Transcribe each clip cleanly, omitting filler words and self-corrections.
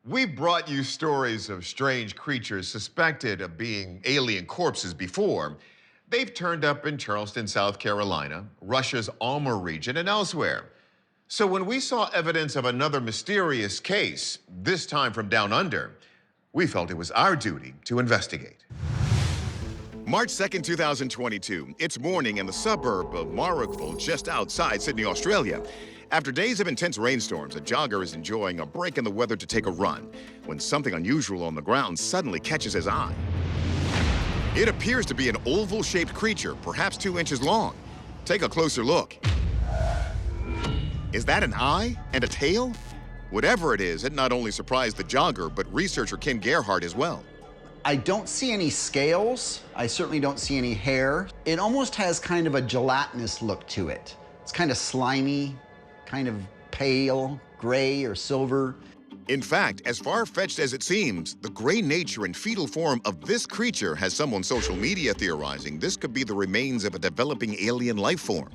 We've brought you stories of strange creatures suspected of being alien corpses before. They've turned up in Charleston, South Carolina, Russia's Alma region, and elsewhere. So when we saw evidence of another mysterious case, this time from down under, we felt it was our duty to investigate. March 2nd, 2022. It's morning in the suburb of Marrickville, just outside Sydney, Australia. After days of intense rainstorms, a jogger is enjoying a break in the weather to take a run when something unusual on the ground suddenly catches his eye. It appears to be an oval-shaped creature, perhaps 2 inches long. Take a closer look. Is that an eye and a tail? Whatever it is, it not only surprised the jogger, but researcher Ken Gerhardt as well. I don't see any scales. I certainly don't see any hair. It almost has kind of a gelatinous look to it. It's kind of slimy, kind of pale, gray or silver. In fact, as far-fetched as it seems, the gray nature and fetal form of this creature has some on social media theorizing this could be the remains of a developing alien life form.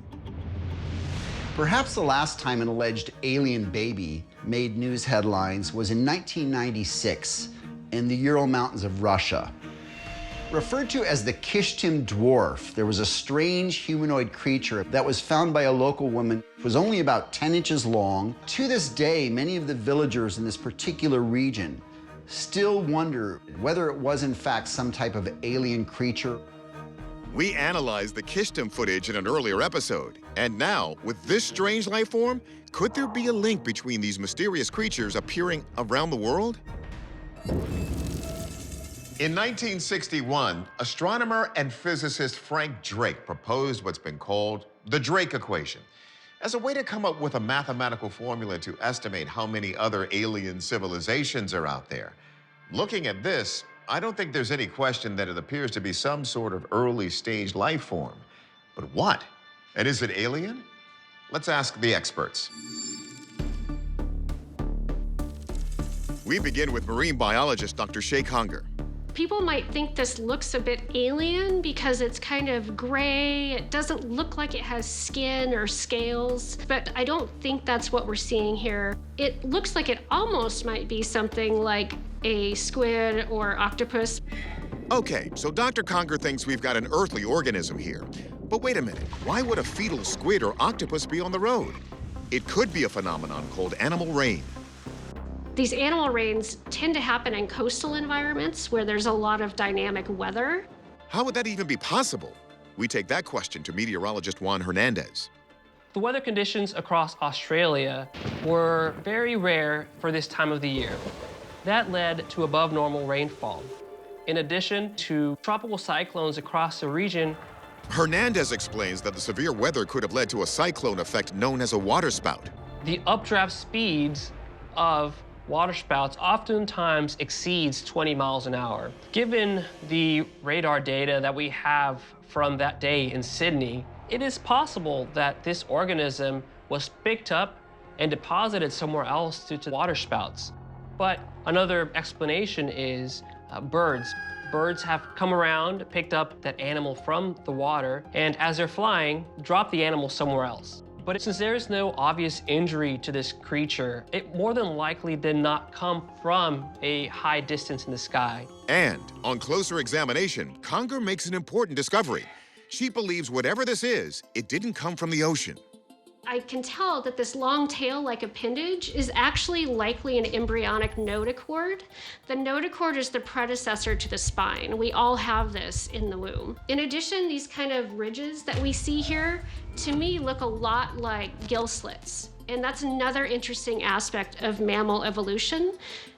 Perhaps the last time an alleged alien baby made news headlines was in 1996 in the Ural Mountains of Russia. Referred to as the Kishtim dwarf, there was a strange humanoid creature that was found by a local woman. It was only about 10 inches long. To this day, many of the villagers in this particular region still wonder whether it was in fact some type of alien creature. We analyzed the Kishtim footage in an earlier episode. And now, with this strange life form, could there be a link between these mysterious creatures appearing around the world? In 1961, astronomer and physicist Frank Drake proposed what's been called the Drake equation as a way to come up with a mathematical formula to estimate how many other alien civilizations are out there. Looking at this, I don't think there's any question that it appears to be some sort of early stage life form. But what? And is it alien? Let's ask the experts. We begin with marine biologist Dr. Shay Conger. People might think this looks a bit alien because it's kind of gray. It doesn't look like it has skin or scales, but I don't think that's what we're seeing here. It looks like it almost might be something like a squid or octopus. Okay, so Dr. Conger thinks we've got an earthly organism here. But wait a minute, why would a fetal squid or octopus be on the road? It could be a phenomenon called animal rain. These animal rains tend to happen in coastal environments where there's a lot of dynamic weather. How would that even be possible? We take that question to meteorologist Juan Hernandez. The weather conditions across Australia were very rare for this time of the year. That led to above normal rainfall. In addition to tropical cyclones across the region. Hernandez explains that the severe weather could have led to a cyclone effect known as a waterspout. The updraft speeds of waterspouts oftentimes exceeds 20 miles an hour. Given the radar data that we have from that day in Sydney, it is possible that this organism was picked up and deposited somewhere else due to waterspouts. But another explanation is birds. Birds have come around, picked up that animal from the water, and as they're flying, drop the animal somewhere else. But since there is no obvious injury to this creature, it more than likely did not come from a high distance in the sky. And on closer examination, Conger makes an important discovery. She believes whatever this is, it didn't come from the ocean. I can tell that this long tail-like appendage is actually likely an embryonic notochord. The notochord is the predecessor to the spine. We all have this in the womb. In addition, these kind of ridges that we see here, to me, look a lot like gill slits. And that's another interesting aspect of mammal evolution.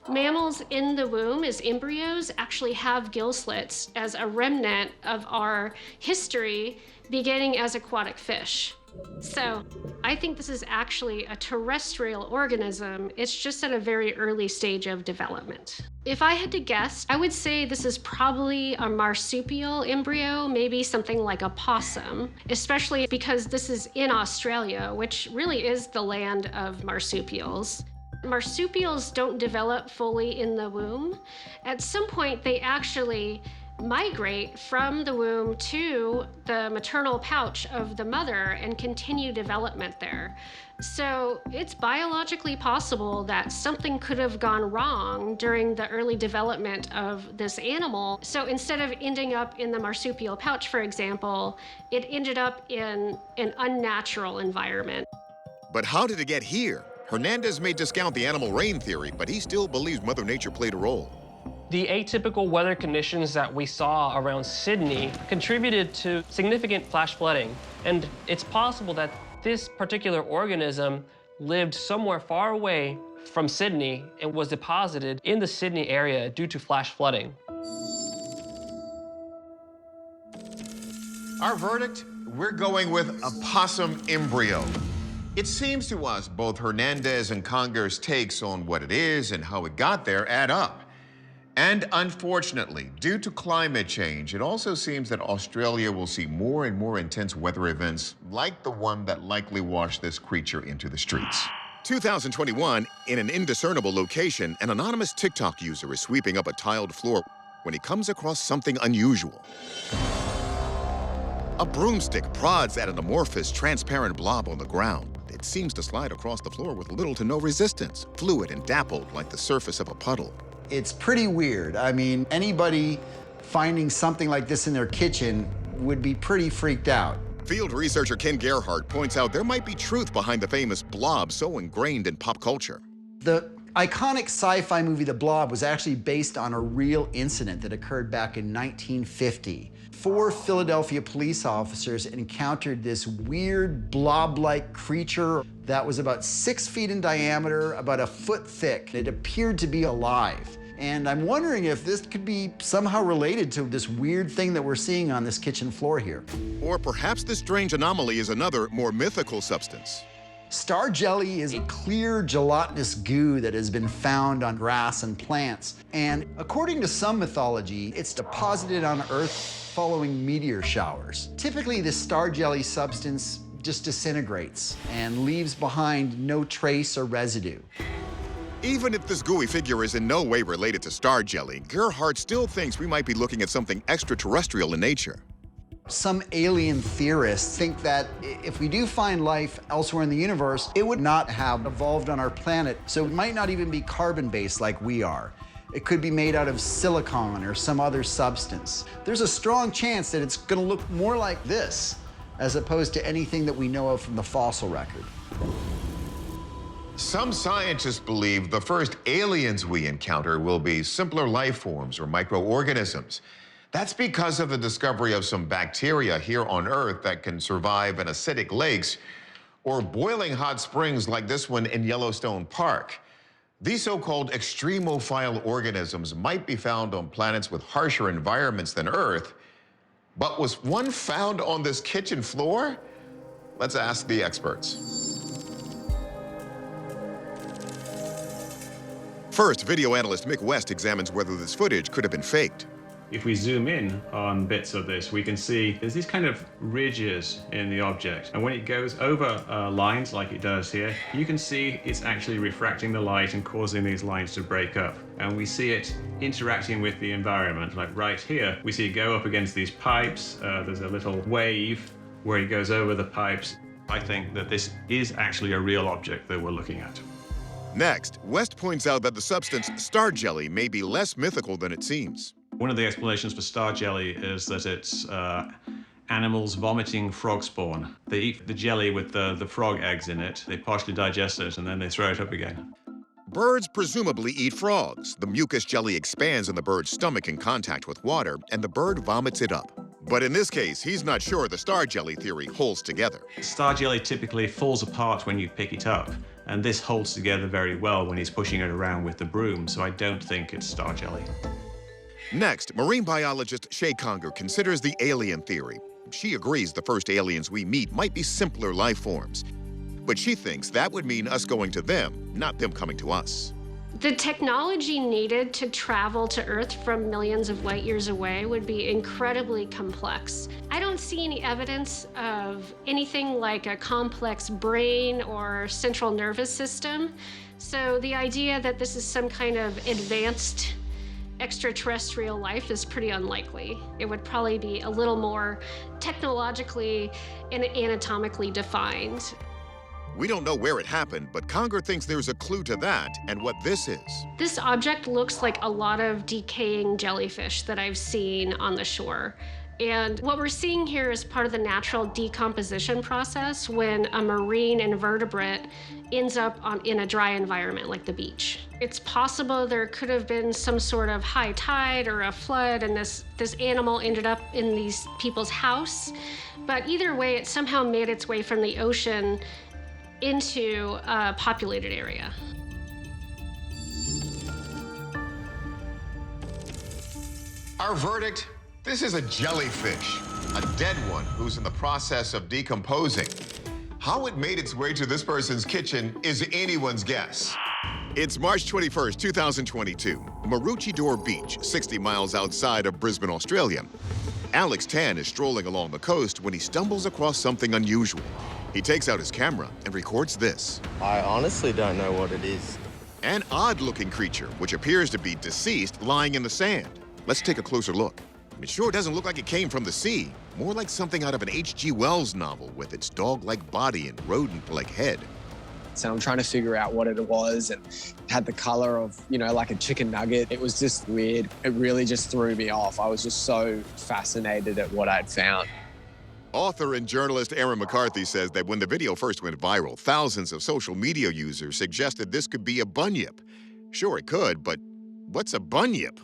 Mammals in the womb as embryos actually have gill slits as a remnant of our history beginning as aquatic fish. So I think this is actually a terrestrial organism. It's just at a very early stage of development. If I had to guess, I would say this is probably a marsupial embryo, maybe something like a possum, especially because this is in Australia, which really is the land of marsupials. Marsupials don't develop fully in the womb. At some point, they actually migrate from the womb to the maternal pouch of the mother and continue development there. So it's biologically possible that something could have gone wrong during the early development of this animal. So instead of ending up in the marsupial pouch, for example, it ended up in an unnatural environment. But how did it get here? Hernandez may discount the animal rain theory, but he still believes Mother Nature played a role. The atypical weather conditions that we saw around Sydney contributed to significant flash flooding. And it's possible that this particular organism lived somewhere far away from Sydney and was deposited in the Sydney area due to flash flooding. Our verdict? We're going with a possum embryo. It seems to us both Hernandez and Conger's takes on what it is and how it got there add up. And unfortunately, due to climate change, it also seems that Australia will see more and more intense weather events like the one that likely washed this creature into the streets. 2021, in an indiscernible location, an anonymous TikTok user is sweeping up a tiled floor when he comes across something unusual. A broomstick prods at an amorphous, transparent blob on the ground. It seems to slide across the floor with little to no resistance, fluid and dappled like the surface of a puddle. It's pretty weird. I mean, anybody finding something like this in their kitchen would be pretty freaked out. Field researcher Ken Gerhardt points out there might be truth behind the famous blob so ingrained in pop culture. The iconic sci-fi movie The Blob was actually based on a real incident that occurred back in 1950. 4 Philadelphia police officers encountered this weird blob-like creature that was about 6 feet in diameter, about a foot thick. It appeared to be alive. And I'm wondering if this could be somehow related to this weird thing that we're seeing on this kitchen floor here. Or perhaps this strange anomaly is another, more mythical substance. Star jelly is a clear gelatinous goo that has been found on grass and plants. And according to some mythology, it's deposited on Earth following meteor showers. Typically, this star jelly substance just disintegrates and leaves behind no trace or residue. Even if this gooey figure is in no way related to star jelly, Gerhardt still thinks we might be looking at something extraterrestrial in nature. Some alien theorists think that if we do find life elsewhere in the universe, it would not have evolved on our planet, so it might not even be carbon-based like we are. It could be made out of silicon or some other substance. There's a strong chance that it's gonna look more like this, as opposed to anything that we know of from the fossil record. Some scientists believe the first aliens we encounter will be simpler life forms or microorganisms. That's because of the discovery of some bacteria here on Earth that can survive in acidic lakes or boiling hot springs like this one in Yellowstone Park. These so-called extremophile organisms might be found on planets with harsher environments than Earth, but was one found on this kitchen floor? Let's ask the experts. First, video analyst Mick West examines whether this footage could have been faked. If we zoom in on bits of this, we can see there's these kind of ridges in the object. And when it goes over lines like it does here, you can see it's actually refracting the light and causing these lines to break up. And we see it interacting with the environment. Like right here, we see it go up against these pipes. There's a little wave where it goes over the pipes. I think that this is actually a real object that we're looking at. Next, West points out that the substance star jelly may be less mythical than it seems. One of the explanations for star jelly is that it's animals vomiting frog spawn. They eat the jelly with the frog eggs in it, they partially digest it, and then they throw it up again. Birds presumably eat frogs. The mucus jelly expands in the bird's stomach in contact with water, and the bird vomits it up. But in this case, he's not sure the star jelly theory holds together. Star jelly typically falls apart when you pick it up, and this holds together very well when he's pushing it around with the broom, so I don't think it's star jelly. Next, marine biologist Shay Conger considers the alien theory. She agrees the first aliens we meet might be simpler life forms, but she thinks that would mean us going to them, not them coming to us. The technology needed to travel to Earth from millions of light years away would be incredibly complex. I don't see any evidence of anything like a complex brain or central nervous system. So the idea that this is some kind of advanced extraterrestrial life is pretty unlikely. It would probably be a little more technologically and anatomically defined. We don't know where it happened, but Conger thinks there's a clue to that and what this is. This object looks like a lot of decaying jellyfish that I've seen on the shore. And what we're seeing here is part of the natural decomposition process when a marine invertebrate ends up in a dry environment like the beach. It's possible there could have been some sort of high tide or a flood and this animal ended up in these people's house. But either way, it somehow made its way from the ocean into a populated area. Our verdict? This is a jellyfish, a dead one who's in the process of decomposing. How it made its way to this person's kitchen is anyone's guess. It's March 21st, 2022, Maroochydore Beach, 60 miles outside of Brisbane, Australia. Alex Tan is strolling along the coast when he stumbles across something unusual. He takes out his camera and records this. I honestly don't know what it is. An odd-looking creature, which appears to be deceased, lying in the sand. Let's take a closer look. It sure doesn't look like it came from the sea. More like something out of an H.G. Wells novel with its dog-like body and rodent-like head. So I'm trying to figure out what it was, and it had the color of, like a chicken nugget. It was just weird. It really just threw me off. I was just so fascinated at what I'd found. Author and journalist Aaron McCarthy says that when the video first went viral, thousands of social media users suggested this could be a bunyip. Sure, it could, but what's a bunyip?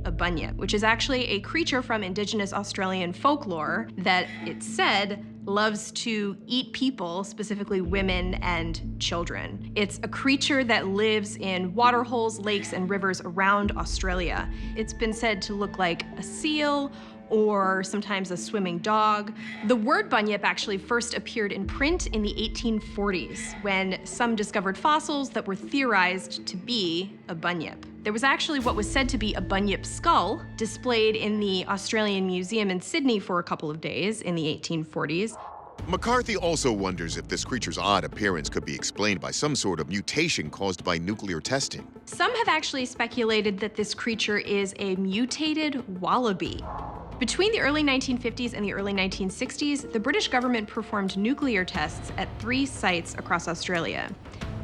A bunyip, which is actually a creature from Indigenous Australian folklore that, it's said, loves to eat people, specifically women and children. It's a creature that lives in waterholes, lakes, and rivers around Australia. It's been said to look like a seal or sometimes a swimming dog. The word bunyip actually first appeared in print in the 1840s when some discovered fossils that were theorized to be a bunyip. There was actually what was said to be a bunyip skull displayed in the Australian Museum in Sydney for a couple of days in the 1840s. McCarthy also wonders if this creature's odd appearance could be explained by some sort of mutation caused by nuclear testing. Some have actually speculated that this creature is a mutated wallaby. Between the early 1950s and the early 1960s, the British government performed nuclear tests at 3 sites across Australia: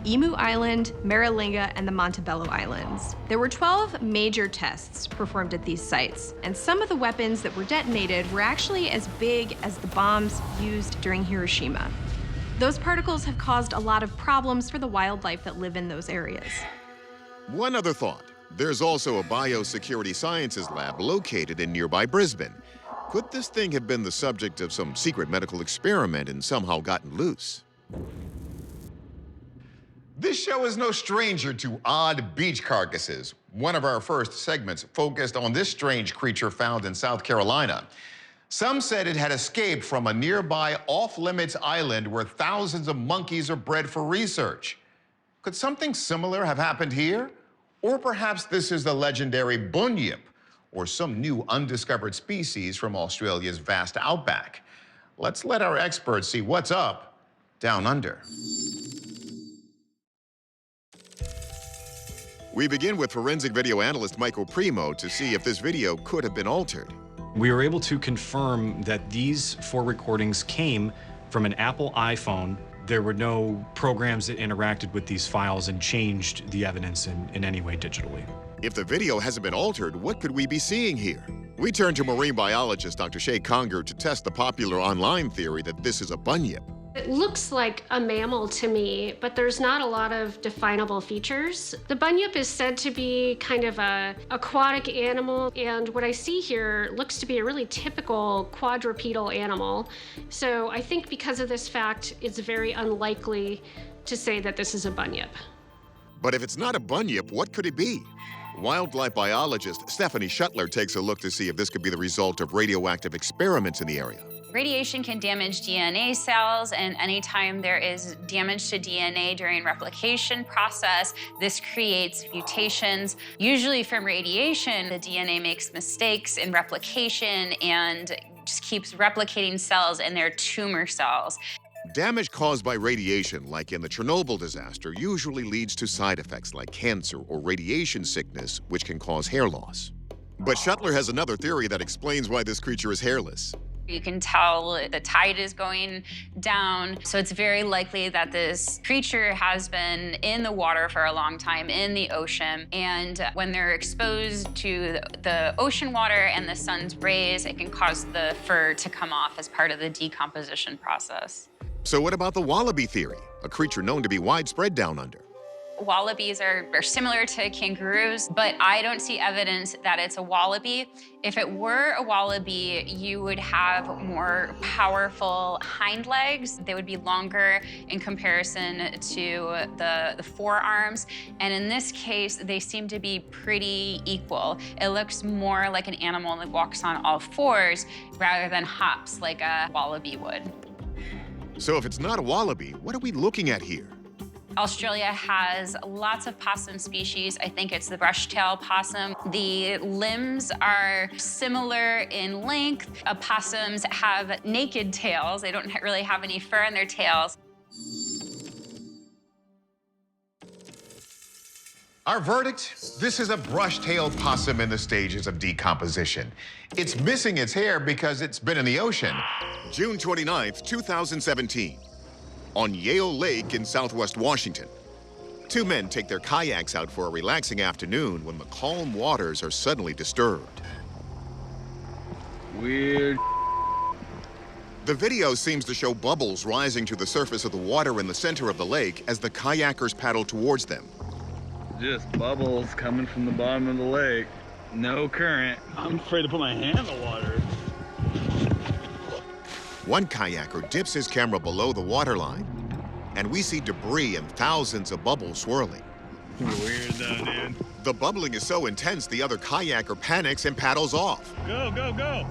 Emu Island, Maralinga, and the Montebello Islands. There were 12 major tests performed at these sites, and some of the weapons that were detonated were actually as big as the bombs used during Hiroshima. Those particles have caused a lot of problems for the wildlife that live in those areas. One other thought. There's also a biosecurity sciences lab located in nearby Brisbane. Could this thing have been the subject of some secret medical experiment and somehow gotten loose? This show is no stranger to odd beach carcasses. One of our first segments focused on this strange creature found in South Carolina. Some said it had escaped from a nearby off-limits island where thousands of monkeys are bred for research. Could something similar have happened here? Or perhaps this is the legendary bunyip, or some new undiscovered species from Australia's vast outback. Let's let our experts see what's up down under. We begin with forensic video analyst Michael Primo to see if this video could have been altered. We were able to confirm that these 4 recordings came from an Apple iPhone. There were no programs that interacted with these files and changed the evidence in any way digitally. If the video hasn't been altered, what could we be seeing here? We turn to marine biologist Dr. Shay Conger to test the popular online theory that this is a bunyip. It looks like a mammal to me, but there's not a lot of definable features. The bunyip is said to be kind of an aquatic animal, and what I see here looks to be a really typical quadrupedal animal. So I think because of this fact, it's very unlikely to say that this is a bunyip. But if it's not a bunyip, what could it be? Wildlife biologist Stephanie Shuttler takes a look to see if this could be the result of radioactive experiments in the area. Radiation can damage DNA cells, and anytime there is damage to DNA during replication process, this creates mutations. Usually from radiation, the DNA makes mistakes in replication and just keeps replicating cells, and they're tumor cells. Damage caused by radiation, like in the Chernobyl disaster, usually leads to side effects like cancer or radiation sickness, which can cause hair loss. But Shuttler has another theory that explains why this creature is hairless. You can tell the tide is going down, so it's very likely that this creature has been in the water for a long time, in the ocean, and when they're exposed to the ocean water and the sun's rays, it can cause the fur to come off as part of the decomposition process. So what about the wallaby theory, a creature known to be widespread down under? Wallabies are similar to kangaroos, but I don't see evidence that it's a wallaby. If it were a wallaby, you would have more powerful hind legs. They would be longer in comparison to the forearms. And in this case, they seem to be pretty equal. It looks more like an animal that walks on all fours rather than hops like a wallaby would. So if it's not a wallaby, what are we looking at here? Australia has lots of possum species. I think it's the brush-tailed possum. The limbs are similar in length. Opossums have naked tails. They don't really have any fur on their tails. Our verdict? This is a brush-tailed possum in the stages of decomposition. It's missing its hair because it's been in the ocean. June 29th, 2017. On Yale Lake in southwest Washington. Two men take their kayaks out for a relaxing afternoon when the calm waters are suddenly disturbed. Weird. The video seems to show bubbles rising to the surface of the water in the center of the lake as the kayakers paddle towards them. Just bubbles coming from the bottom of the lake. No current. I'm afraid to put my hand in the water. One kayaker dips his camera below the waterline, and we see debris and thousands of bubbles swirling. Weird though, dude. The bubbling is so intense, the other kayaker panics and paddles off. Go, go, go!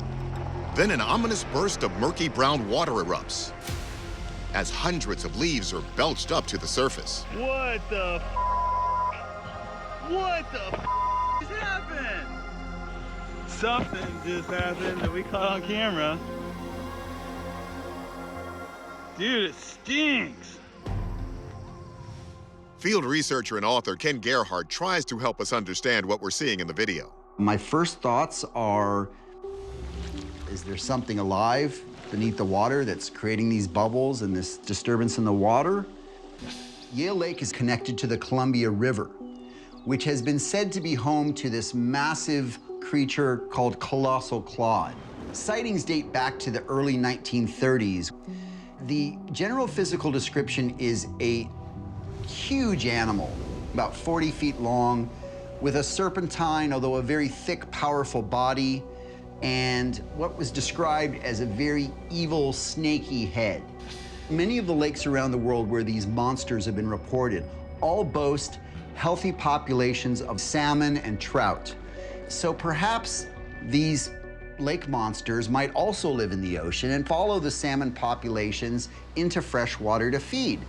Then an ominous burst of murky brown water erupts as hundreds of leaves are belched up to the surface. What the f? What the f just happened? Something just happened that we caught on camera. Dude, it stinks. Field researcher and author Ken Gerhard tries to help us understand what we're seeing in the video. My first thoughts are, is there something alive beneath the water that's creating these bubbles and this disturbance in the water? Yale Lake is connected to the Columbia River, which has been said to be home to this massive creature called colossal clod. Sightings date back to the early 1930s. The general physical description is a huge animal, about 40 feet long, with a serpentine, although a very thick, powerful body, and what was described as a very evil, snaky head. Many of the lakes around the world where these monsters have been reported all boast healthy populations of salmon and trout. So perhaps these lake monsters might also live in the ocean and follow the salmon populations into fresh water to feed.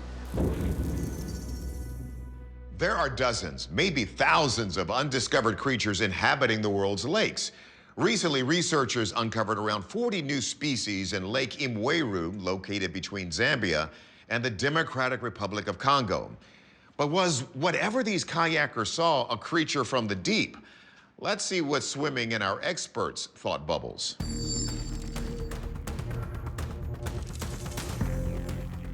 There are dozens, maybe thousands of undiscovered creatures inhabiting the world's lakes. Recently, researchers uncovered around 40 new species in Lake Imweru, located between Zambia and the Democratic Republic of Congo. But was whatever these kayakers saw a creature from the deep? Let's see what's swimming in our experts' thought bubbles.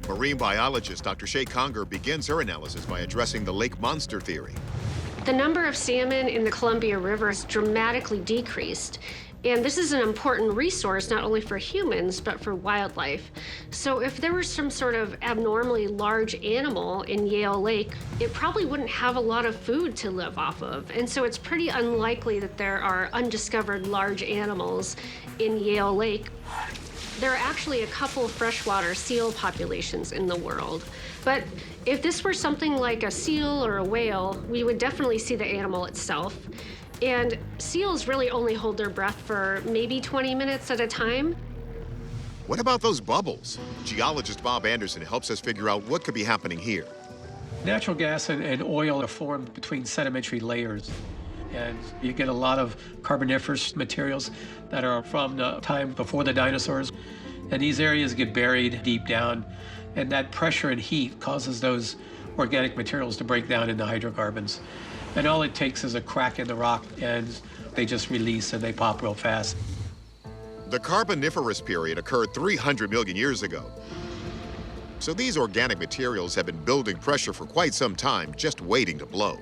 Marine biologist Dr. Shay Conger begins her analysis by addressing the lake monster theory. The number of salmon in the Columbia River has dramatically decreased. And this is an important resource not only for humans, but for wildlife. So if there was some sort of abnormally large animal in Yale Lake, it probably wouldn't have a lot of food to live off of. And so it's pretty unlikely that there are undiscovered large animals in Yale Lake. There are actually a couple freshwater seal populations in the world. But if this were something like a seal or a whale, we would definitely see the animal itself. And seals really only hold their breath for maybe 20 minutes at a time. What about those bubbles? Geologist Bob Anderson helps us figure out what could be happening here. Natural gas and oil are formed between sedimentary layers. And you get a lot of carboniferous materials that are from the time before the dinosaurs. And these areas get buried deep down. And that pressure and heat causes those organic materials to break down into hydrocarbons. And all it takes is a crack in the rock, and they just release and they pop real fast. The Carboniferous period occurred 300 million years ago. So these organic materials have been building pressure for quite some time, just waiting to blow.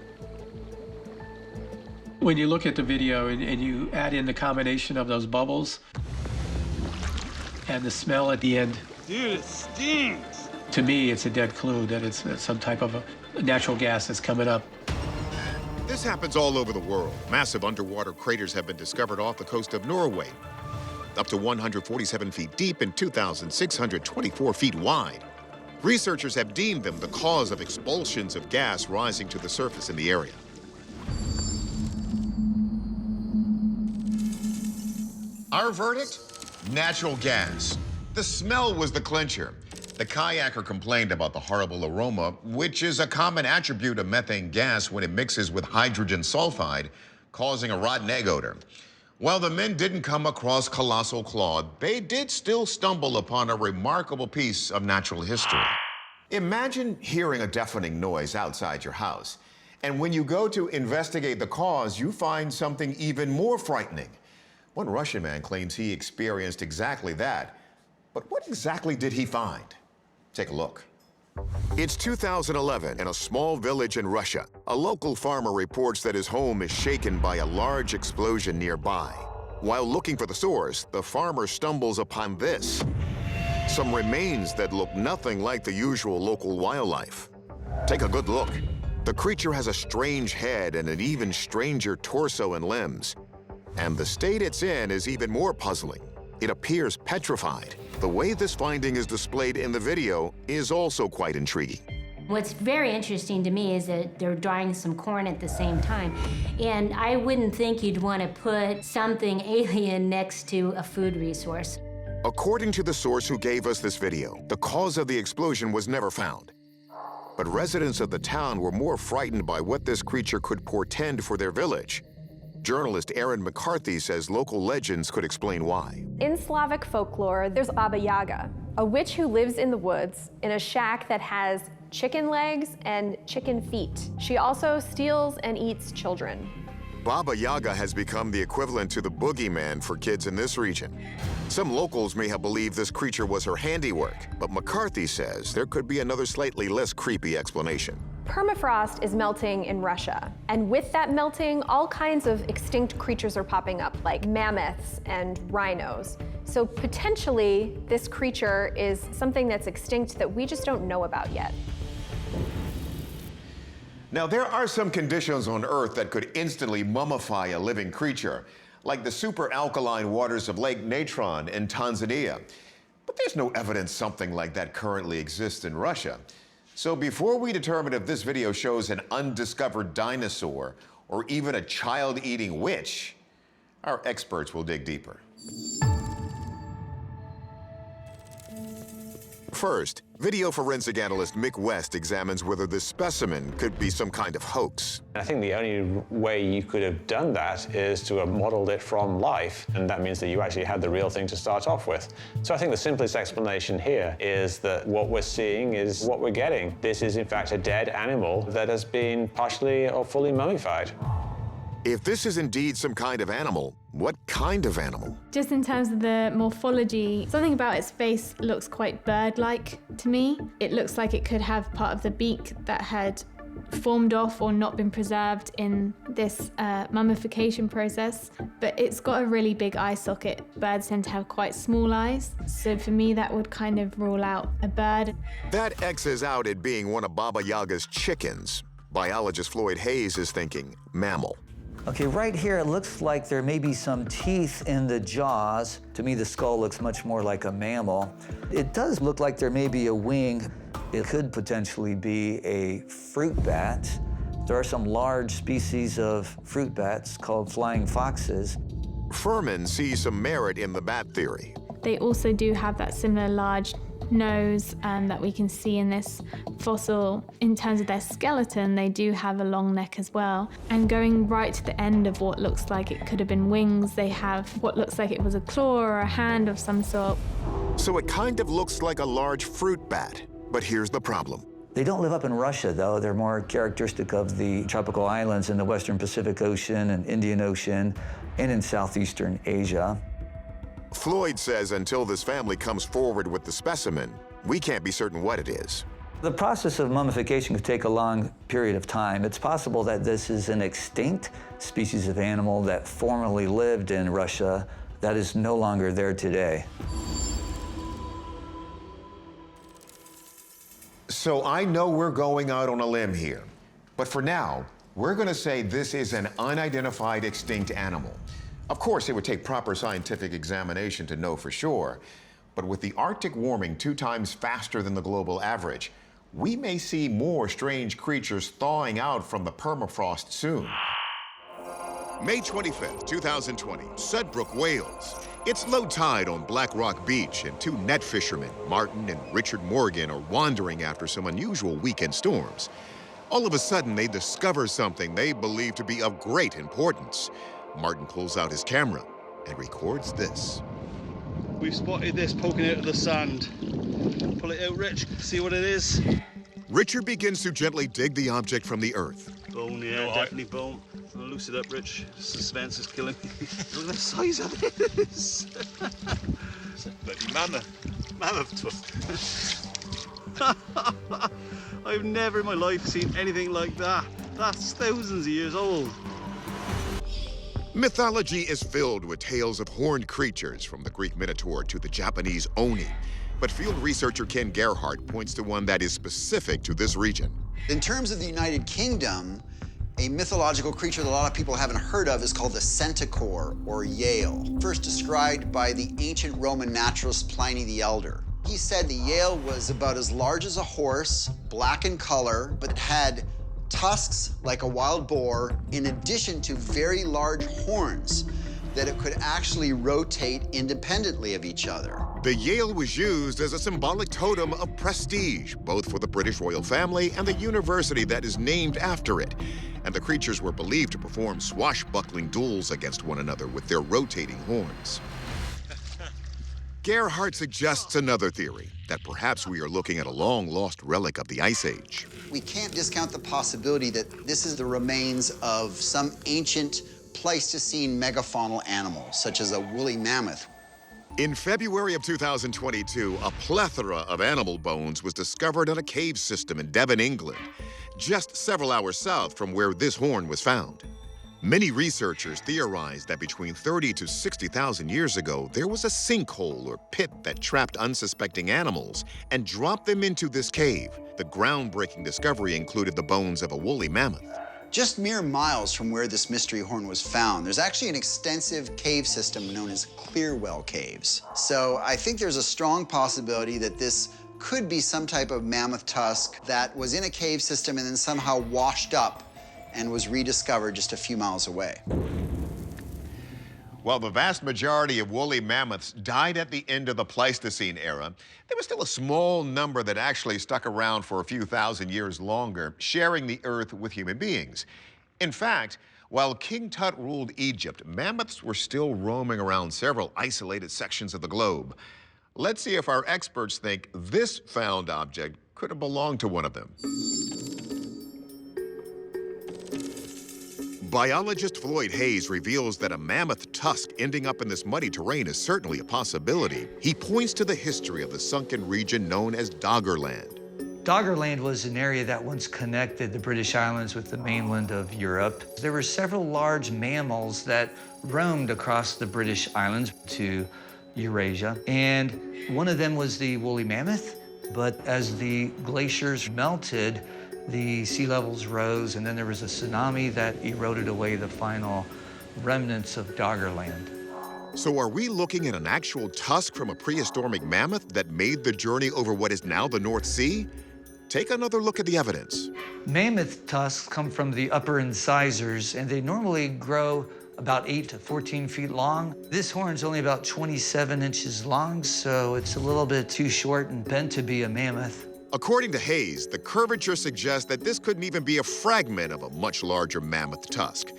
When you look at the video and you add in the combination of those bubbles and the smell at the end. Dude, it stinks. To me, it's a dead clue that it's some type of a natural gas that's coming up. This happens all over the world. Massive underwater craters have been discovered off the coast of Norway, up to 147 feet deep and 2,624 feet wide. Researchers have deemed them the cause of expulsions of gas rising to the surface in the area. Our verdict? Natural gas. The smell was the clincher. The kayaker complained about the horrible aroma, which is a common attribute of methane gas when it mixes with hydrogen sulfide, causing a rotten egg odor. While the men didn't come across colossal Claude, they did still stumble upon a remarkable piece of natural history. Imagine hearing a deafening noise outside your house, and when you go to investigate the cause, you find something even more frightening. One Russian man claims he experienced exactly that. But what exactly did he find? Take a look. It's 2011 in a small village in Russia. A local farmer reports that his home is shaken by a large explosion nearby. While looking for the source, the farmer stumbles upon this. Some remains that look nothing like the usual local wildlife. Take a good look. The creature has a strange head and an even stranger torso and limbs. And the state it's in is even more puzzling. It appears petrified. The way this finding is displayed in the video is also quite intriguing. What's very interesting to me is that they're drying some corn at the same time. And I wouldn't think you'd want to put something alien next to a food resource. According to the source who gave us this video, the cause of the explosion was never found. But residents of the town were more frightened by what this creature could portend for their village. Journalist Erin McCarthy says local legends could explain why. In Slavic folklore, there's Baba Yaga, a witch who lives in the woods in a shack that has chicken legs and chicken feet. She also steals and eats children. Baba Yaga has become the equivalent to the boogeyman for kids in this region. Some locals may have believed this creature was her handiwork, but McCarthy says there could be another slightly less creepy explanation. Permafrost is melting in Russia, and with that melting, all kinds of extinct creatures are popping up, like mammoths and rhinos. So potentially, this creature is something that's extinct that we just don't know about yet. Now, there are some conditions on Earth that could instantly mummify a living creature, like the super alkaline waters of Lake Natron in Tanzania. But there's no evidence something like that currently exists in Russia. So before we determine if this video shows an undiscovered dinosaur or even a child-eating witch, our experts will dig deeper. First, video forensic analyst Mick West examines whether this specimen could be some kind of hoax. I think the only way you could have done that is to have modeled it from life, and that means that you actually had the real thing to start off with. So I think the simplest explanation here is that what we're seeing is what we're getting. This is in fact a dead animal that has been partially or fully mummified. If this is indeed some kind of animal, what kind of animal? Just in terms of the morphology, something about its face looks quite bird-like to me. It looks like it could have part of the beak that had formed off or not been preserved in this mummification process, but it's got a really big eye socket. Birds tend to have quite small eyes, so for me that would kind of rule out a bird. That X's out it being one of Baba Yaga's chickens. Biologist Floyd Hayes is thinking mammal. Okay, right here it looks like there may be some teeth in the jaws. To me, the skull looks much more like a mammal. It does look like there may be a wing. It could potentially be a fruit bat. There are some large species of fruit bats called flying foxes. Furman sees some merit in the bat theory. They also do have that similar large nose that we can see in this fossil. In terms of their skeleton, they do have a long neck as well. And going right to the end of what looks like it could have been wings, they have what looks like it was a claw or a hand of some sort. So it kind of looks like a large fruit bat. But here's the problem. They don't live up in Russia, though. They're more characteristic of the tropical islands in the western Pacific Ocean and Indian Ocean and in southeastern Asia. Floyd says until this family comes forward with the specimen, we can't be certain what it is. The process of mummification could take a long period of time. It's possible that this is an extinct species of animal that formerly lived in Russia that is no longer there today. So I know we're going out on a limb here, but for now, we're going to say this is an unidentified extinct animal. Of course, it would take proper scientific examination to know for sure, but with the Arctic warming 2 times faster than the global average, we may see more strange creatures thawing out from the permafrost soon. May 25th, 2020, Sudbrook, Wales. It's low tide on Black Rock Beach, and 2 net fishermen, Martin and Richard Morgan, are wandering after some unusual weekend storms. All of a sudden, they discover something they believe to be of great importance. Martin pulls out his camera and records this. We've spotted this poking out of the sand. Pull it out, Rich. See what it is. Richard begins to gently dig the object from the earth. Bone, yeah, definitely bone. I'll loose it up, Rich. Suspense is killing me. Look at the size of this. It's a bloody mammoth tusk. I've never in my life seen anything like that. That's thousands of years old. Mythology is filled with tales of horned creatures, from the Greek Minotaur to the Japanese Oni. But field researcher Ken Gerhardt points to one that is specific to this region. In terms of the United Kingdom, a mythological creature that a lot of people haven't heard of is called the centaur, or Yale, first described by the ancient Roman naturalist Pliny the Elder. He said the Yale was about as large as a horse, black in color, but it had tusks like a wild boar, in addition to very large horns that it could actually rotate independently of each other. The Yale was used as a symbolic totem of prestige, both for the British royal family and the university that is named after it. And the creatures were believed to perform swashbuckling duels against one another with their rotating horns. Gerhardt suggests another theory, that perhaps we are looking at a long-lost relic of the Ice Age. We can't discount the possibility that this is the remains of some ancient Pleistocene megafaunal animal, such as a woolly mammoth. In February of 2022, a plethora of animal bones was discovered in a cave system in Devon, England, just several hours south from where this horn was found. Many researchers theorized that between 30 to 60,000 years ago, there was a sinkhole or pit that trapped unsuspecting animals and dropped them into this cave. The groundbreaking discovery included the bones of a woolly mammoth. Just mere miles from where this mystery horn was found, there's actually an extensive cave system known as Clearwell Caves. So I think there's a strong possibility that this could be some type of mammoth tusk that was in a cave system and then somehow washed up and was rediscovered just a few miles away. While the vast majority of woolly mammoths died at the end of the Pleistocene era, there was still a small number that actually stuck around for a few thousand years longer, sharing the earth with human beings. In fact, while King Tut ruled Egypt, mammoths were still roaming around several isolated sections of the globe. Let's see if our experts think this found object could have belonged to one of them. Biologist Floyd Hayes reveals that a mammoth tusk ending up in this muddy terrain is certainly a possibility. He points to the history of the sunken region known as Doggerland. Doggerland was an area that once connected the British Islands with the mainland of Europe. There were several large mammals that roamed across the British Islands to Eurasia, and one of them was the woolly mammoth. But as the glaciers melted, the sea levels rose, and then there was a tsunami that eroded away the final remnants of Doggerland. So are we looking at an actual tusk from a prehistoric mammoth that made the journey over what is now the North Sea? Take another look at the evidence. Mammoth tusks come from the upper incisors, and they normally grow about 8 to 14 feet long. This horn's only about 27 inches long, so it's a little bit too short and bent to be a mammoth. According to Hayes, the curvature suggests that this couldn't even be a fragment of a much larger mammoth tusk.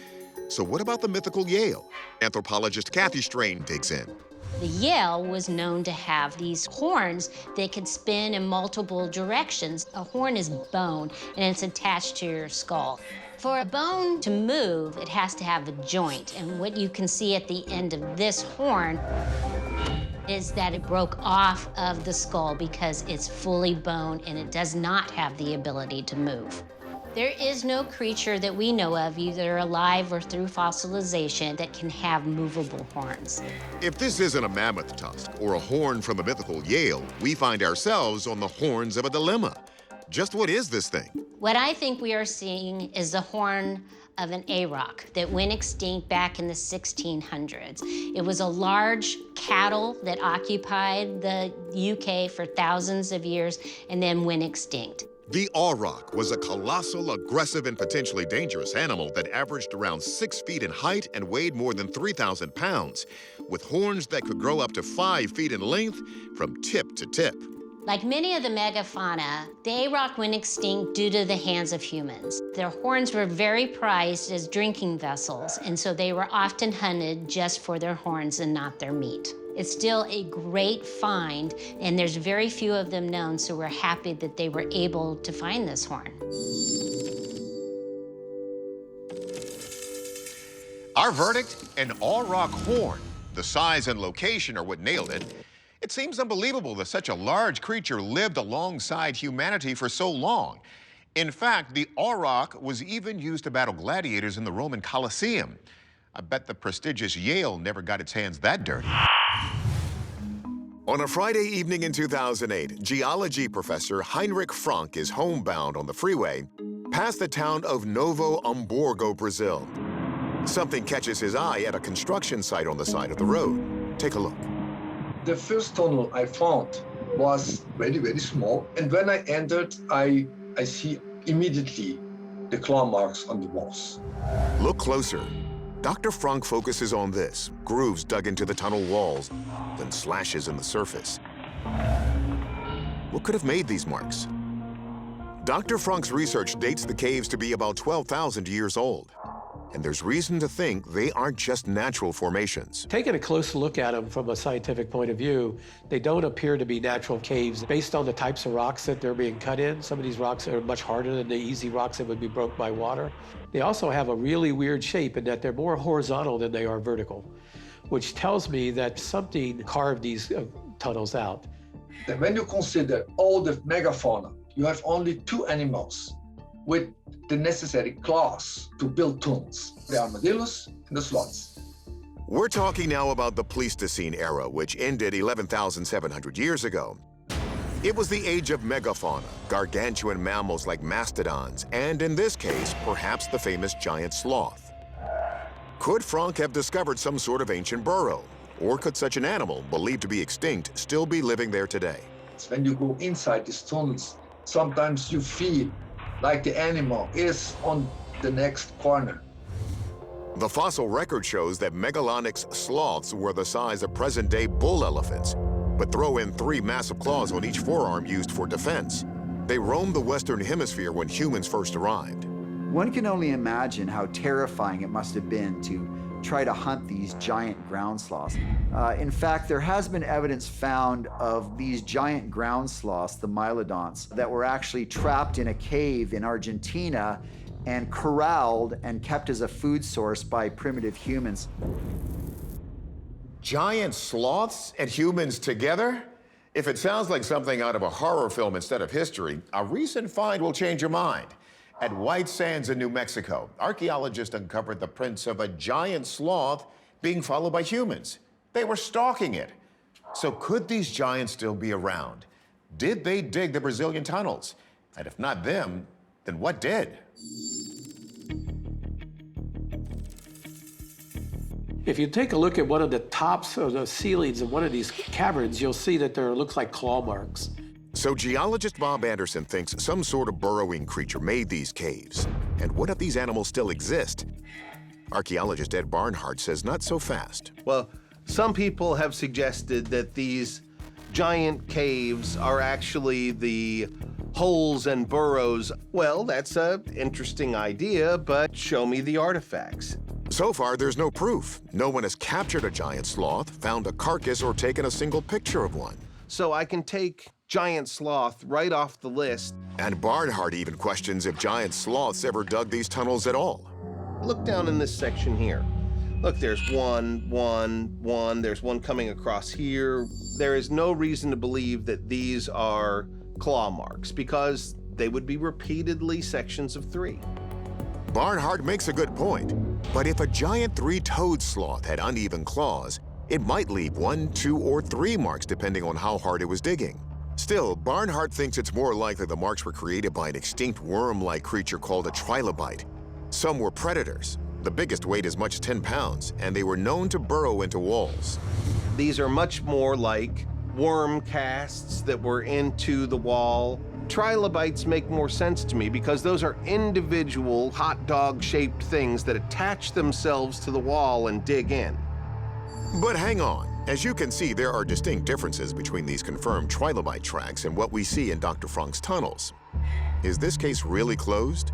So what about the mythical Yale? Anthropologist Kathy Strain digs in. The Yale was known to have these horns that could spin in multiple directions. A horn is bone, and it's attached to your skull. For a bone to move, it has to have a joint, and what you can see at the end of this horn is that it broke off of the skull because it's fully bone and it does not have the ability to move. There is no creature that we know of, either alive or through fossilization, that can have movable horns. If this isn't a mammoth tusk or a horn from the mythical Yale, we find ourselves on the horns of a dilemma. Just what is this thing? What I think we are seeing is the horn of an auroch that went extinct back in the 1600s. It was a large cattle that occupied the UK for thousands of years and then went extinct. The auroch was a colossal, aggressive, and potentially dangerous animal that averaged around 6 feet in height and weighed more than 3,000 pounds, with horns that could grow up to 5 feet in length from tip to tip. Like many of the megafauna, the auroch went extinct due to the hands of humans. Their horns were very prized as drinking vessels, and so they were often hunted just for their horns and not their meat. It's still a great find, and there's very few of them known, so we're happy that they were able to find this horn. Our verdict, an auroch horn. The size and location are what nailed it. It seems unbelievable that such a large creature lived alongside humanity for so long. In fact, the auroch was even used to battle gladiators in the Roman Colosseum. I bet the prestigious Yale never got its hands that dirty. On a Friday evening in 2008, geology professor Heinrich Frank is homebound on the freeway past the town of Novo Hamburgo, Brazil. Something catches his eye at a construction site on the side of the road. Take a look. The first tunnel I found was very, very small. And when I entered, I see immediately the claw marks on the walls. Look closer. Dr. Frank focuses on this, grooves dug into the tunnel walls, then slashes in the surface. What could have made these marks? Dr. Frank's research dates the caves to be about 12,000 years old. And there's reason to think they aren't just natural formations. Taking a close look at them from a scientific point of view, they don't appear to be natural caves. Based on the types of rocks that they're being cut in, some of these rocks are much harder than the easy rocks that would be broke by water. They also have a really weird shape in that they're more horizontal than they are vertical, which tells me that something carved these tunnels out. And when you consider all the megafauna, you have only 2 animals with the necessary claws to build tunnels: the armadillos and the sloths. We're talking now about the Pleistocene era, which ended 11,700 years ago. It was the age of megafauna, gargantuan mammals like mastodons, and in this case, perhaps the famous giant sloth. Could Frank have discovered some sort of ancient burrow? Or could such an animal, believed to be extinct, still be living there today? When you go inside these tunnels, sometimes you feel like the animal is on the next corner. The fossil record shows that Megalonyx sloths were the size of present-day bull elephants, but throw in 3 massive claws on each forearm used for defense. They roamed the Western Hemisphere when humans first arrived. One can only imagine how terrifying it must have been to try to hunt these giant ground sloths. In fact, there has been evidence found of these giant ground sloths, the mylodonts, that were actually trapped in a cave in Argentina and corralled and kept as a food source by primitive humans. Giant sloths and humans together? If it sounds like something out of a horror film instead of history, a recent find will change your mind. At White Sands in New Mexico, archaeologists uncovered the prints of a giant sloth being followed by humans. They were stalking it. So could these giants still be around? Did they dig the Brazilian tunnels? And if not them, then what did? If you take a look at one of the tops of the ceilings of one of these caverns, you'll see that there looks like claw marks. So geologist Bob Anderson thinks some sort of burrowing creature made these caves. And what if these animals still exist? Archaeologist Ed Barnhart says not so fast. Well, some people have suggested that these giant caves are actually the holes and burrows. Well, that's an interesting idea, but show me the artifacts. So far, there's no proof. No one has captured a giant sloth, found a carcass, or taken a single picture of one. So I can take giant sloth right off the list. And Barnhart even questions if giant sloths ever dug these tunnels at all. Look down in this section here. Look, there's one, there's one coming across here. There is no reason to believe that these are claw marks because they would be repeatedly sections of 3. Barnhart makes a good point, but if a giant 3-toed sloth had uneven claws, it might leave 1, 2, or 3 marks depending on how hard it was digging. Still, Barnhart thinks it's more likely the marks were created by an extinct worm-like creature called a trilobite. Some were predators. The biggest weighed as much as 10 pounds, and they were known to burrow into walls. These are much more like worm casts that were into the wall. Trilobites make more sense to me because those are individual hot dog-shaped things that attach themselves to the wall and dig in. But hang on. As you can see, there are distinct differences between these confirmed trilobite tracks and what we see in Dr. Frank's tunnels. Is this case really closed?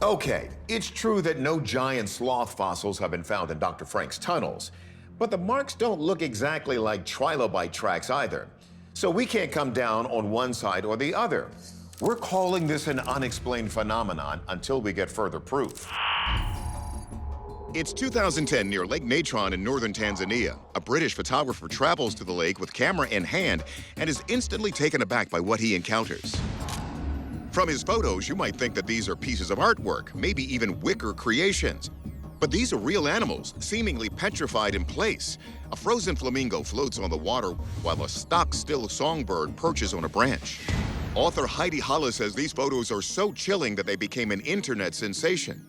Okay, it's true that no giant sloth fossils have been found in Dr. Frank's tunnels, but the marks don't look exactly like trilobite tracks either. So we can't come down on one side or the other. We're calling this an unexplained phenomenon until we get further proof. It's 2010 near Lake Natron in northern Tanzania. A British photographer travels to the lake with camera in hand and is instantly taken aback by what he encounters. From his photos, you might think that these are pieces of artwork, maybe even wicker creations. But these are real animals, seemingly petrified in place. A frozen flamingo floats on the water while a stock-still songbird perches on a branch. Author Heidi Halle says these photos are so chilling that they became an internet sensation.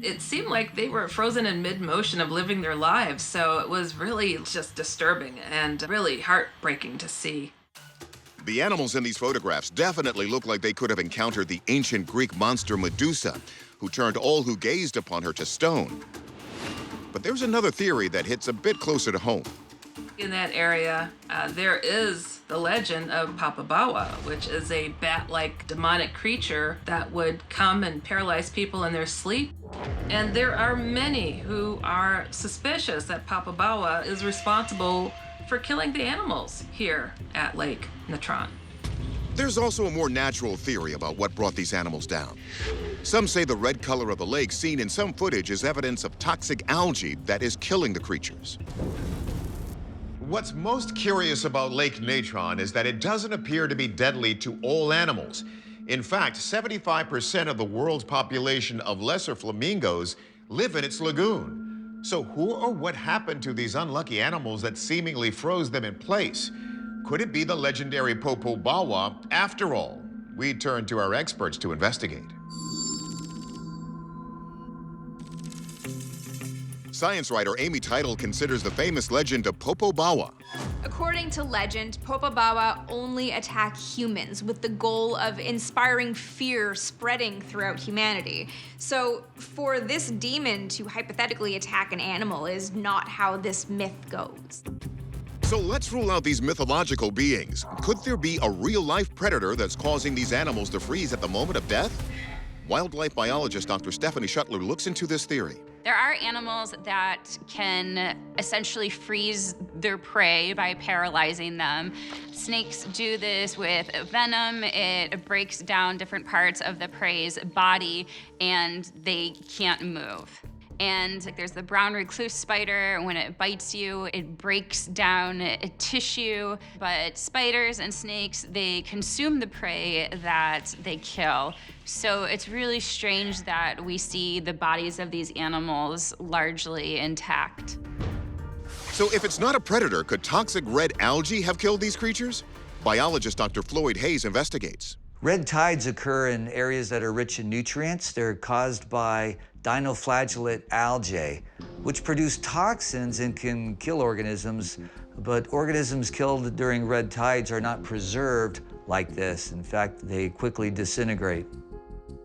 It seemed like they were frozen in mid-motion of living their lives, so it was really just disturbing and really heartbreaking to see. The animals in these photographs definitely look like they could have encountered the ancient Greek monster Medusa, who turned all who gazed upon her to stone. But there's another theory that hits a bit closer to home. In that area, there is the legend of Papabawa, which is a bat-like demonic creature that would come and paralyze people in their sleep. And there are many who are suspicious that Papabawa is responsible for killing the animals here at Lake Natron. There's also a more natural theory about what brought these animals down. Some say the red color of the lake seen in some footage is evidence of toxic algae that is killing the creatures. What's most curious about Lake Natron is that it doesn't appear to be deadly to all animals. In fact, 75% of the world's population of lesser flamingos live in its lagoon. So who or what happened to these unlucky animals that seemingly froze them in place? Could it be the legendary Popobawa after all? We turn to our experts to investigate. Science writer Amy Title considers the famous legend of Popobawa. According to legend, Popobawa only attack humans with the goal of inspiring fear spreading throughout humanity. So for this demon to hypothetically attack an animal is not how this myth goes. So let's rule out these mythological beings. Could there be a real-life predator that's causing these animals to freeze at the moment of death? Wildlife biologist Dr. Stephanie Schuttler looks into this theory. There are animals that can essentially freeze their prey by paralyzing them. Snakes do this with venom. It breaks down different parts of the prey's body and they can't move. And there's the brown recluse spider. When it bites you, it breaks down tissue. But spiders and snakes, they consume the prey that they kill. So it's really strange that we see the bodies of these animals largely intact. So if it's not a predator, could toxic red algae have killed these creatures? Biologist Dr. Floyd Hayes investigates. Red tides occur in areas that are rich in nutrients. They're caused by dinoflagellate algae, which produce toxins and can kill organisms, but organisms killed during red tides are not preserved like this. In fact, they quickly disintegrate.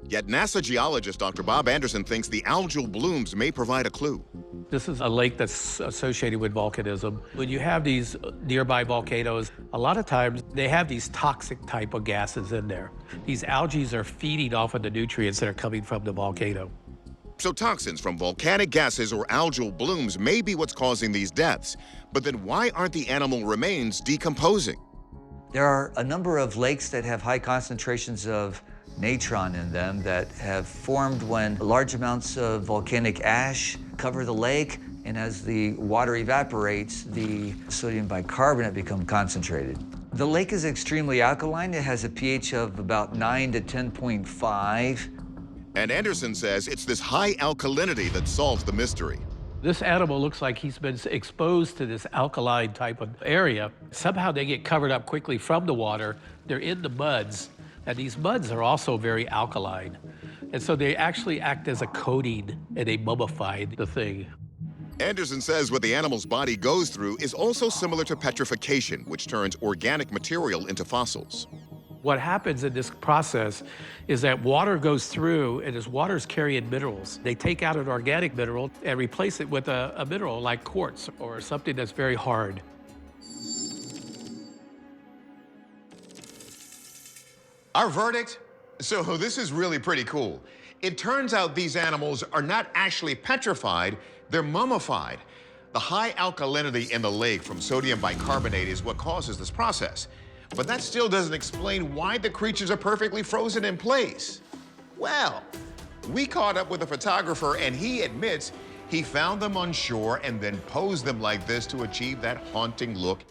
Yet NASA geologist Dr. Bob Anderson thinks the algal blooms may provide a clue. This is a lake that's associated with volcanism. When you have these nearby volcanoes, a lot of times they have these toxic type of gases in there. These algae are feeding off of the nutrients that are coming from the volcano. So toxins from volcanic gases or algal blooms may be what's causing these deaths. But then why aren't the animal remains decomposing? There are a number of lakes that have high concentrations of natron in them that have formed when large amounts of volcanic ash cover the lake, and as the water evaporates, the sodium bicarbonate becomes concentrated. The lake is extremely alkaline. It has a pH of about 9 to 10.5. And Anderson says it's this high alkalinity that solves the mystery. This animal looks like he's been exposed to this alkaline type of area. Somehow they get covered up quickly from the water. They're in the muds, and these muds are also very alkaline. And so they actually act as a coating, and they mummified the thing. Anderson says what the animal's body goes through is also similar to petrification, which turns organic material into fossils. What happens in this process is that water goes through, and as water is carrying minerals, they take out an organic mineral and replace it with a mineral like quartz or something that's very hard. Our verdict? So this is really pretty cool. It turns out these animals are not actually petrified, they're mummified. The high alkalinity in the lake from sodium bicarbonate is what causes this process. But that still doesn't explain why the creatures are perfectly frozen in place. Well, we caught up with a photographer and he admits he found them on shore and then posed them like this to achieve that haunting look